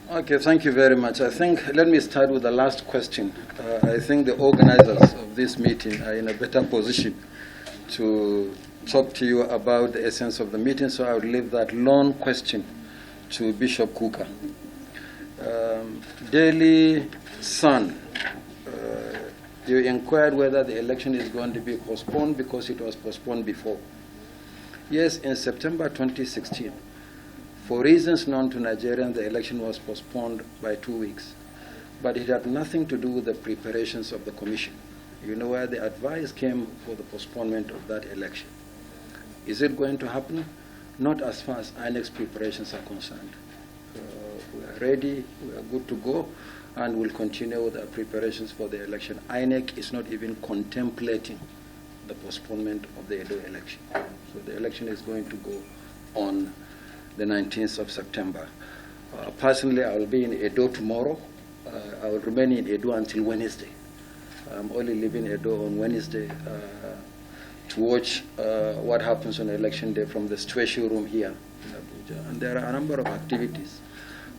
Okay, thank you very much. I think, let me start with the last question. I think the organizers of this meeting are in a better position to talk to you about the essence of the meeting, so I would leave that long question to Bishop Kuka. Daily Sun, you inquired whether the election is going to be postponed because it was postponed before. Yes, in September 2016, for reasons known to Nigerians, the election was postponed by 2 weeks. But it had nothing to do with the preparations of the commission. You know where the advice came for the postponement of that election. Is it going to happen? Not as far as INEC's preparations are concerned. We are ready, we are good to go, and we'll continue with our preparations for the election. INEC is not even contemplating the postponement of the Edo election. So the election is going to go on the 19th of September. Personally, I will be in Edo tomorrow. I will remain in Edo until Wednesday. I'm only leaving Edo on Wednesday to watch what happens on election day from the situation room here in Abuja. And there are a number of activities.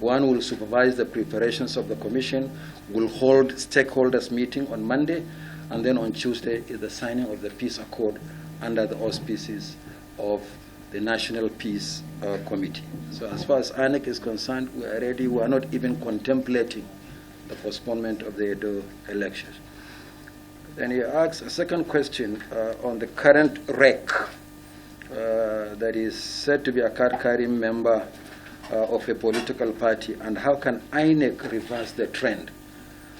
One will supervise the preparations of the commission, will hold stakeholders meeting on Monday, and then on Tuesday is the signing of the peace accord under the auspices of the National Peace Committee. So as far as INEC is concerned, we are ready. We are not even contemplating the postponement of the Edo elections. Then he asks a second question on the current REC that is said to be a card-carrying member of a political party, and how can INEC reverse the trend?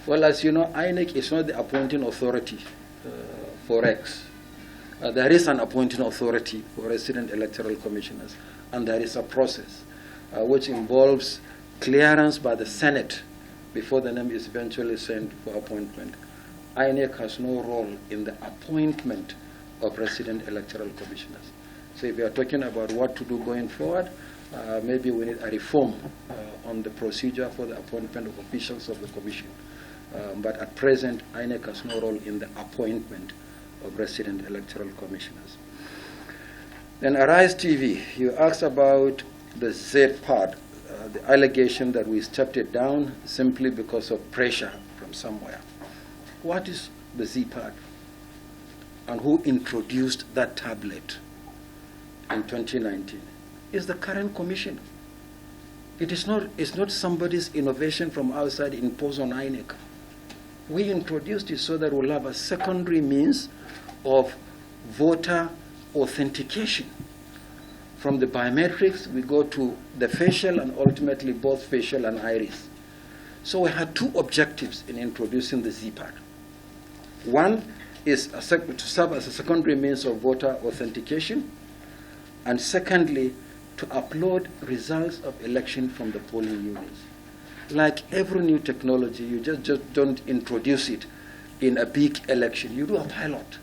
Well, as you know, INEC is not the appointing authority for RECs. There is an appointing authority for resident electoral commissioners, and there is a process which involves clearance by the Senate before the name is eventually sent for appointment. INEC has no role in the appointment of resident electoral commissioners. So if you are talking about what to do going forward, maybe we need a reform on the procedure for the appointment of officials of the commission. But at present, INEC has no role in the appointment of resident electoral commissioners. Then Arise TV, you asked about the Z part, the allegation that we stepped it down simply because of pressure from somewhere. What is the Z part? And who introduced that tablet in 2019? It's the current commission. It's not somebody's innovation from outside imposed on INEC. We introduced it so that we'll have a secondary means of voter authentication. From the biometrics, we go to the facial and ultimately both facial and iris. So we had two objectives in introducing the ZPAD. One is to serve as a secondary means of voter authentication, and secondly, to upload results of election from the polling units. Like every new technology, you just don't introduce it in a big election. You do a pilot.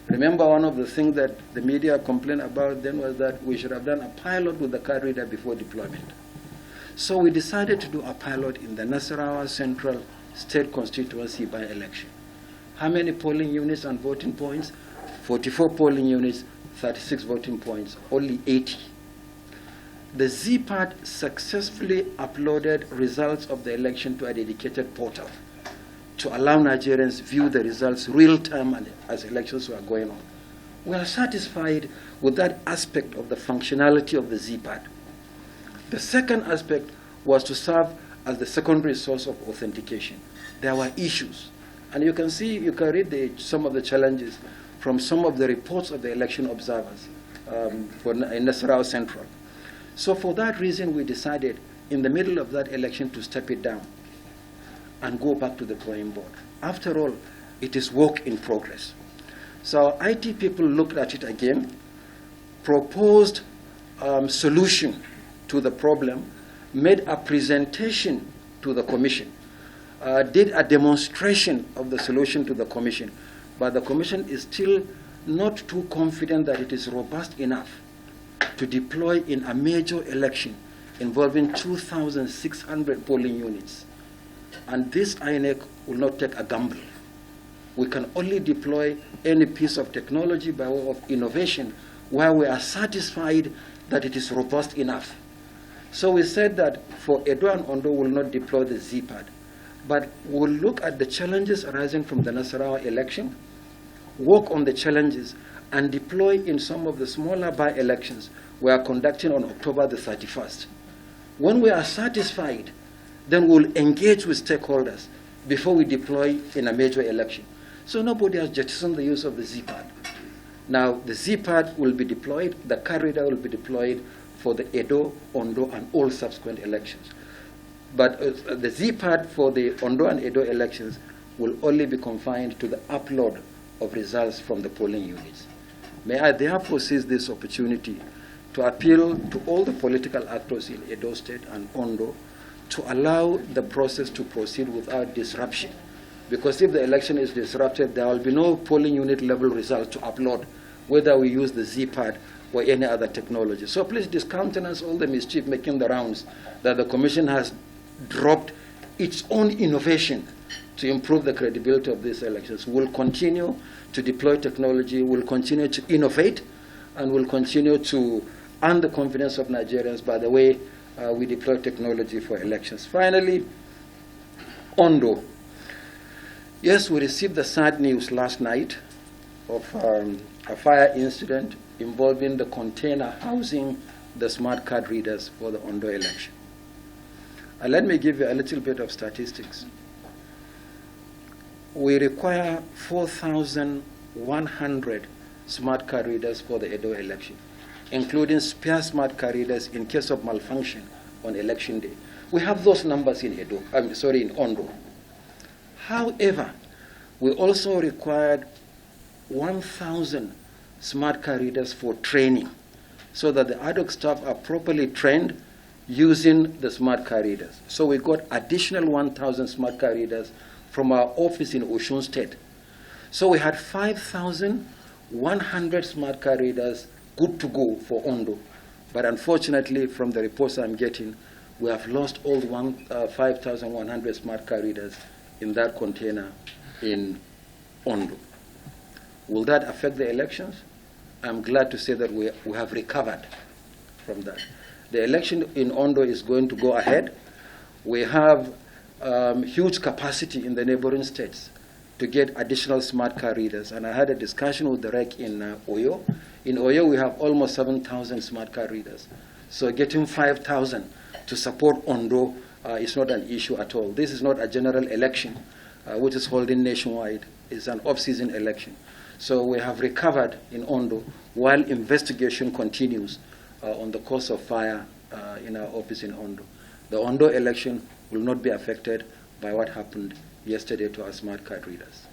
Remember, one of the things that the media complained about then was that we should have done a pilot with the card reader before deployment. So we decided to do a pilot in the Nasarawa Central State Constituency by-election. How many polling units and voting points? 44 polling units, 36 voting points, only 80. The ZPAD successfully uploaded results of the election to a dedicated portal to allow Nigerians view the results real time as elections were going on. We are satisfied with that aspect of the functionality of the ZPAD. The second aspect was to serve as the secondary source of authentication. There were issues, and you can see, you can read some of the challenges from some of the reports of the election observers in Nasarawa Central. So for that reason, we decided in the middle of that election to step it down and go back to the drawing board. After all, it is work in progress. So IT people looked at it again, proposed solution to the problem, made a presentation to the commission, did a demonstration of the solution to the commission, but the commission is still not too confident that it is robust enough to deploy in a major election involving 2,600 polling units. And this INEC will not take a gamble. We can only deploy any piece of technology by way of innovation where we are satisfied that it is robust enough. So we said that for Edo and Ondo, we will not deploy the Z-pad, but we'll look at the challenges arising from the Nasarawa election, work on the challenges, and deploy in some of the smaller by-elections we are conducting on October the 31st. When we are satisfied, then we'll engage with stakeholders before we deploy in a major election. So nobody has jettisoned the use of the Z-pad. Now, the Z-pad will be deployed, the card reader will be deployed for the Edo, Ondo, and all subsequent elections. But the Z-pad for the Ondo and Edo elections will only be confined to the upload of results from the polling units. May I therefore seize this opportunity to appeal to all the political actors in Edo State and Ondo to allow the process to proceed without disruption. Because if the election is disrupted, there will be no polling unit level result to upload, whether we use the Z-pad or any other technology. So please discountenance all the mischief making the rounds that the Commission has dropped its own innovation to improve the credibility of these elections. We'll continue to deploy technology, we'll continue to innovate, and we'll continue to earn the confidence of Nigerians by the way we deploy technology for elections. Finally, Ondo. Yes, we received the sad news last night of a fire incident involving the container housing the smart card readers for the Ondo election. Let me give you a little bit of statistics. We require 4,100 smart card readers for the Edo election, including spare smart card readers in case of malfunction on election day. We have those numbers in in Ondo. However, we also required 1,000 smart card readers for training so that the ad hoc staff are properly trained using the smart card readers. So we got additional 1,000 smart card readers from our office in Osun State. So we had 5,100 smart card readers good to go for Ondo. But unfortunately, from the reports I'm getting, we have lost all 5,100 smart card readers in that container in Ondo. Will that affect the elections? I'm glad to say that we have recovered from that. The election in Ondo is going to go ahead. We have huge capacity in the neighboring states to get additional smart card readers. And I had a discussion with the REC in Oyo. In Oyo, we have almost 7,000 smart card readers. So getting 5,000 to support Ondo is not an issue at all. This is not a general election, which is holding nationwide. It's an off-season election. So we have recovered in Ondo while investigation continues on the cause of fire in our office in Ondo. The Ondo election will not be affected by what happened yesterday to our smart card readers.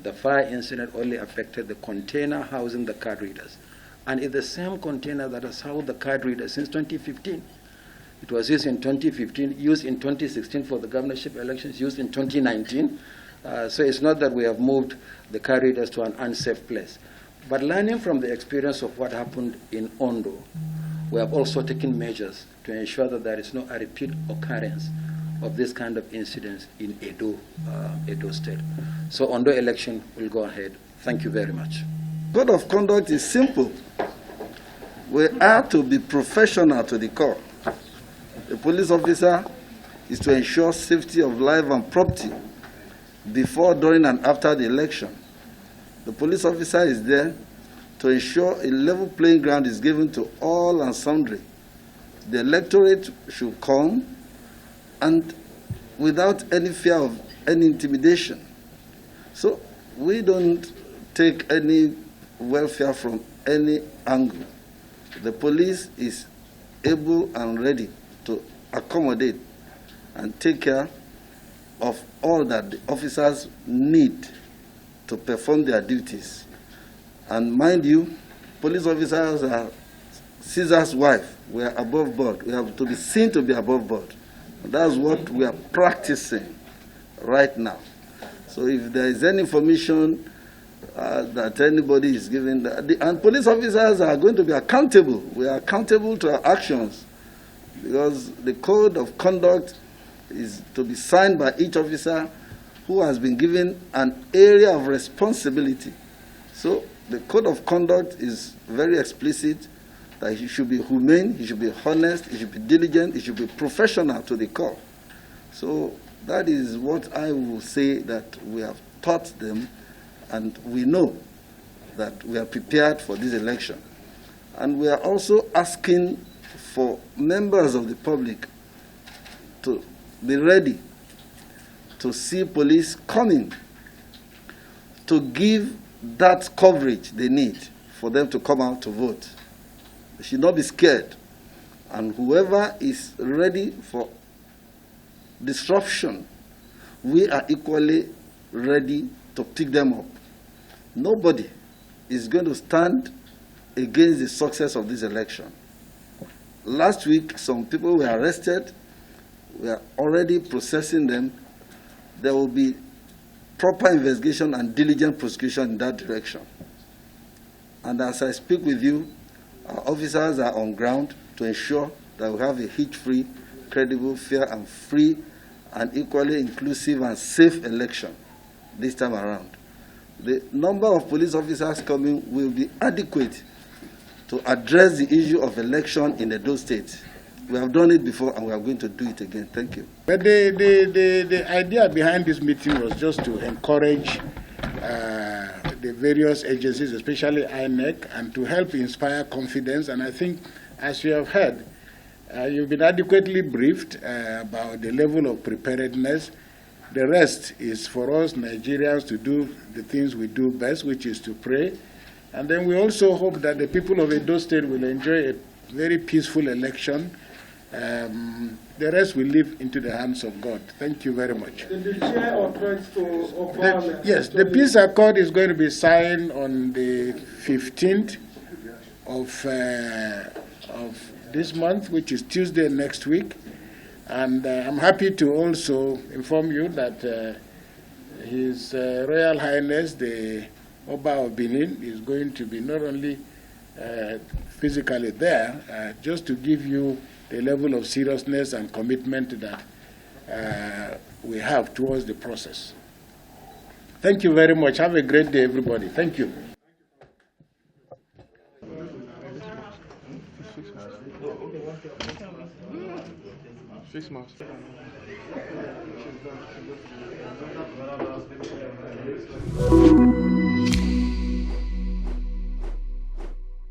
The fire incident only affected the container housing the card readers. And it's the same container that has housed the card readers since 2015. It was used in 2015, used in 2016 for the governorship elections, used in 2019. So it's not that we have moved the card readers to an unsafe place. But learning from the experience of what happened in Ondo, we have also taken measures to ensure that there is no a repeat occurrence of this kind of incidents in Edo State. So Ondo election will go ahead. Thank you very much. Code of conduct is simple. We are to be professional to the core. The police officer is to ensure safety of life and property before, during, and after the election. The police officer is there to ensure a level playing ground is given to all and sundry. The electorate should come and without any fear of any intimidation. So we don't take any welfare from any angle. The police is able and ready to accommodate and take care of all that the officers need to perform their duties. And mind you, police officers are Caesar's wife. We are above board. We have to be seen to be above board. And that's what we are practicing right now. So if there is any information that anybody is giving, and police officers are going to be accountable. We are accountable to our actions because the code of conduct is to be signed by each officer who has been given an area of responsibility. So the code of conduct is very explicit that he should be humane, he should be honest, he should be diligent, he should be professional to the core. So that is what I will say that we have taught them, and we know that we are prepared for this election. And we are also asking for members of the public to be ready to see police coming to give that coverage they need for them to come out to vote. They should not be scared. And whoever is ready for disruption, we are equally ready to pick them up. Nobody is going to stand against the success of this election. Last week, some people were arrested. We are already processing them. There will be proper investigation and diligent prosecution in that direction. And as I speak with you, our officers are on ground to ensure that we have a hitch-free, credible, fair, and free, and equally inclusive and safe election this time around. The number of police officers coming will be adequate to address the issue of election in Edo State. We have done it before, and we are going to do it again. Thank you. But the idea behind this meeting was just to encourage the various agencies, especially INEC, and to help inspire confidence. And I think, as you have heard, you've been adequately briefed about the level of preparedness. The rest is for us Nigerians to do the things we do best, which is to pray. And then we also hope that the people of Edo State will enjoy a very peaceful election. The rest will leave into the hands of God. Thank you very much. Yes, the peace accord is going to be signed on the 15th of this month, which is Tuesday next week. And I'm happy to also inform you that His Royal Highness, the Oba of Benin, is going to be not only physically there, just to give you the level of seriousness and commitment that we have towards the process. Thank you very much. Have a great day, everybody. Thank you. Six months.